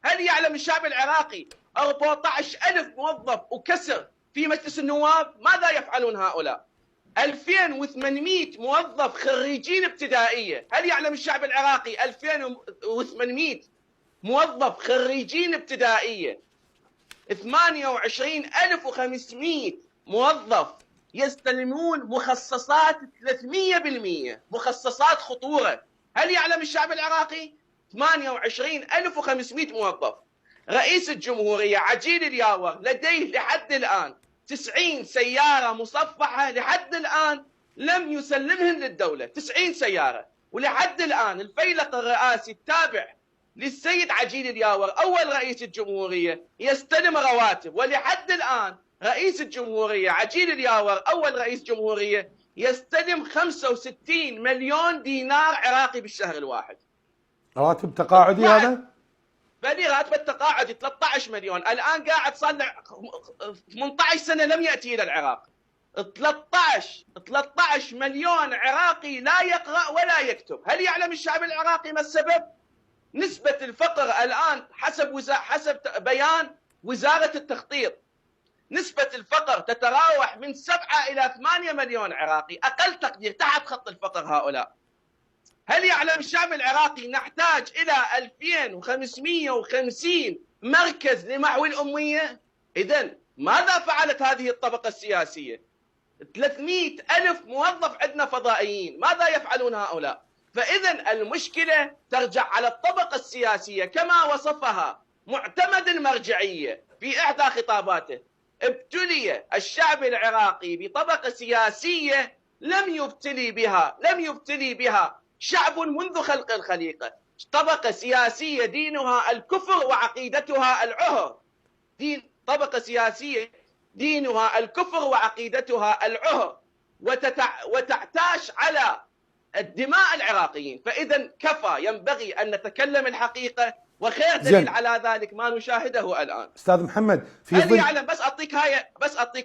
هل يعلم الشعب العراقي 14,000 موظف وكسر في مجلس النواب؟ ماذا يفعلون هؤلاء؟ 2800 موظف خريجين ابتدائية. هل يعلم الشعب العراقي 2800 موظف خريجين ابتدائية؟ 28,500 موظف يستلمون مخصصات 300%، مخصصات خطورة. هل يعلم الشعب العراقي؟ 28,500 موظف. رئيس الجمهورية عجيل الياور لديه لحد الآن 90 سيارة مصفحة، لحد الآن لم يسلمهن للدولة. 90 سيارة، ولحد الآن الفيلق الرئاسي التابع للسيد عجيل الياور أول رئيس الجمهورية يستلم رواتب، ولحد الآن رئيس الجمهورية عجيل الياور أول رئيس جمهورية يستلم 65 مليون دينار عراقي بالشهر الواحد. رواتب تقاعدي هذا؟ بني راتب التقاعدي 13 مليون، الآن قاعد صار له 18 سنة لم يأتي إلى العراق. 13 مليون عراقي لا يقرأ ولا يكتب. هل يعلم الشعب العراقي ما السبب؟ نسبة الفقر الآن حسب بيان وزارة التخطيط، نسبة الفقر تتراوح من 7 إلى 8 مليون عراقي، أقل تقدير تحت خط الفقر هؤلاء. هل يعلم الشعب العراقي نحتاج إلى 2550 مركز لمحو الأمية؟ إذن ماذا فعلت هذه الطبقة السياسية؟ 300,000 موظف عندنا فضائيين، ماذا يفعلون هؤلاء؟ فإذن المشكلة ترجع على الطبقة السياسية كما وصفها معتمد المرجعية في إحدى خطاباته. ابتلي الشعب العراقي بطبقة سياسية لم يبتلي بها شعب منذ خلق الخليقة. طبقة سياسية دينها الكفر وعقيدتها العهر. طبقة سياسية دينها الكفر وعقيدتها العهر، وتعتاش على الدماء العراقيين. فإذا كفى، ينبغي أن نتكلم الحقيقة، وخير دليل على ذلك ما نشاهده الآن. أستاذ محمد في هل يعلم، بس أعطيك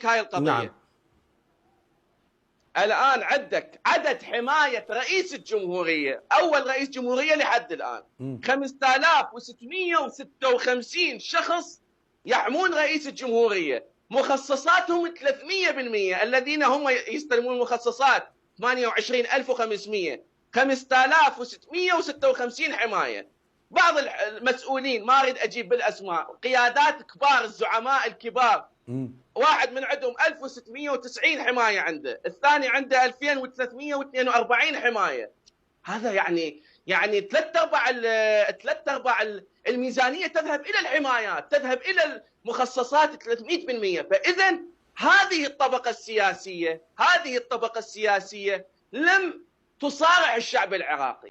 هاي القضية. نعم. الآن عندك عدد حماية رئيس الجمهورية، أول رئيس جمهورية لحد الآن 5656 شخص يحمون رئيس الجمهورية، مخصصاتهم 300%. الذين هم يستلمون مخصصات 28,500، 5656 حماية. بعض المسؤولين ما أريد أجيب بالأسماء، قيادات كبار، الزعماء الكبار، واحد من عندهم 1690 حماية عنده، الثاني عنده 2342 حماية. هذا يعني ثلاث أرباع الميزانية تذهب إلى الحمايات، تذهب إلى المخصصات 300%. فإذا هذه الطبقة السياسية لم تصارع الشعب العراقي.